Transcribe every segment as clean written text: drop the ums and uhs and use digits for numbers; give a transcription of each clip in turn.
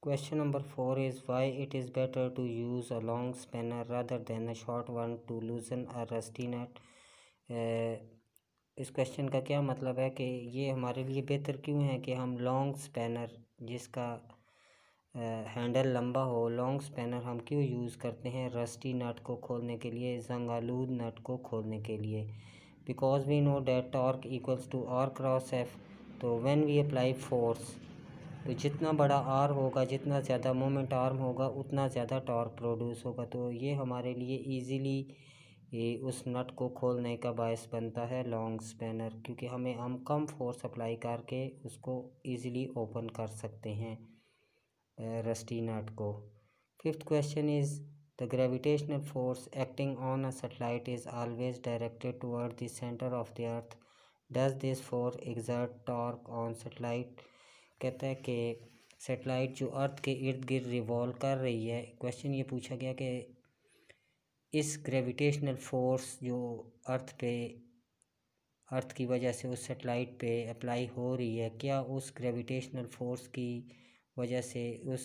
Question number 4 is why it is better to use a long spanner rather than a short one to loosen a rusty nut. इस question का क्या मतलब है कि ये हमारे लिए बेहतर क्यों है कि हम लॉन्ग स्पैनर जिसका हैंडल लंबा हो, लॉन्ग स्पैनर हम क्यों यूज़ करते हैं रस्टी नट को खोलने के लिए, जंगालूद नट को खोलने के लिए. Because we know that torque equals to are cross F. तो व्हेन वी अप्लाई फोर्स, तो जितना बड़ा आर होगा, जितना ज़्यादा मोमेंट आर्म होगा, उतना ज़्यादा टॉर्क प्रोड्यूस होगा. तो ये हमारे लिए ईज़िली उस नट को खोलने का बायस बनता है लॉन्ग स्पैनर, क्योंकि हम कम फोर्स अप्लाई करके उसको ईज़िली ओपन कर सकते हैं रस्टी नट को. Fifth question is the gravitational force acting on a satellite is always directed toward the center of the earth. Does this force exert torque on satellite. कहता है कि satellite जो अर्थ के इर्द गिर्द रिवॉल्व कर रही है. क्वेश्चन ये पूछा गया कि इस ग्रेविटेशनल फोर्स जो अर्थ की वजह से उस सैटेलाइट पे अप्लाई हो रही है, क्या उस ग्रेविटेशनल फोर्स की वजह से उस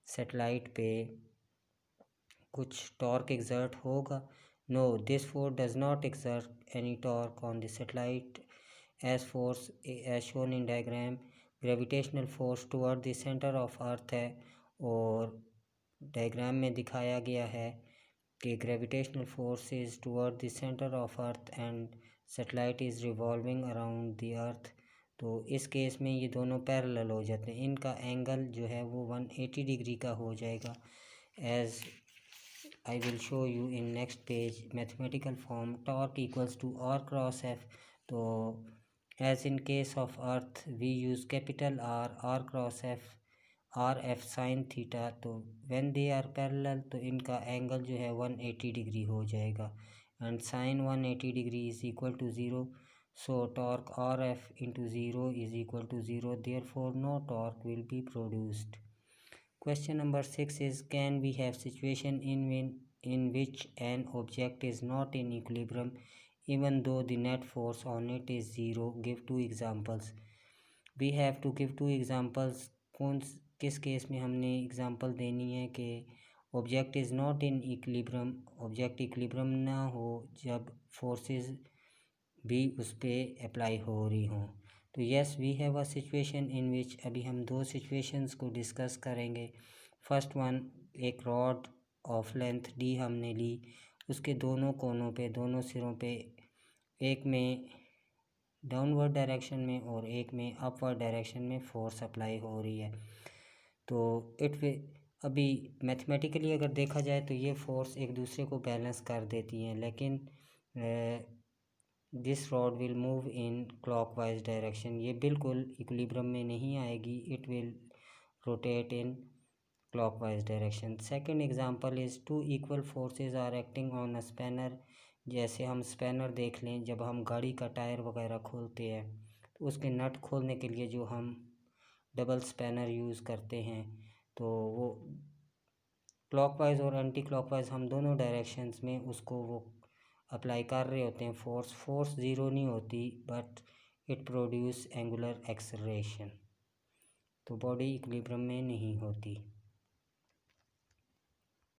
सैटेलाइट पे कुछ टॉर्क एक्सर्ट होगा. No, this force does not exert any torque on the satellite as force as shown in diagram. Gravitational force toward the center of earth है और डायग्राम में दिखाया गया है कि gravitational force is toward the center of earth and satellite is revolving around the earth. तो इस case में ये दोनों पैरेलल हो जाते हैं. इनका एंगल जो है वो 180 डिग्री का हो जाएगा. As I will show you in next page mathematical form. Torque equals to are cross F. तो as in case of earth we use capital R cross F, R F sine theta. तो when they are parallel तो इनका angle जो है 180 degree हो जाएगा. And sine 180 degree is equal to 0. So torque RF into 0 is equal to 0. Therefore, no torque will be produced. Question number 6 is can we have situation in which an object is not in equilibrium even though the net force on it is 0? Give 2 examples. We have to give 2 examples. किस case में हमने example देनी है कि object is not in equilibrium, object equilibrium ना हो जब forces भी उस पर अप्लाई हो रही हों. तो yes we have a situation in which. अभी हम 2 सिचुएशंस को डिस्कस करेंगे. फर्स्ट वन, एक रॉड ऑफ लेंथ डी हमने ली, उसके दोनों कोनों पे, दोनों सिरों पे, एक में डाउनवर्ड डायरेक्शन में और एक में अपवर्ड डायरेक्शन में फोर्स अप्लाई हो रही है. तो अभी मैथमेटिकली अगर देखा जाए तो ये फोर्स एक दूसरे को बैलेंस कर देती हैं, लेकिन this rod will move in clockwise direction. ये बिल्कुल इक्विलिब्रियम में नहीं आएगी. It will rotate in clockwise direction. Second example is two equal forces are acting on a spanner. जैसे हम स्पैनर देख लें, जब हम गाड़ी का टायर वगैरह खोलते हैं तो उसके नट खोलने के लिए जो हम डबल स्पैनर यूज़ करते हैं, तो वो क्लॉकवाइज और एंटी क्लॉकवाइज हम दोनों डायरेक्शंस में उसको वो अप्लाई कर रहे होते हैं. फोर्स ज़ीरो नहीं होती but it produce angular acceleration. तो बॉडी इक्विलिब्रियम में नहीं होती.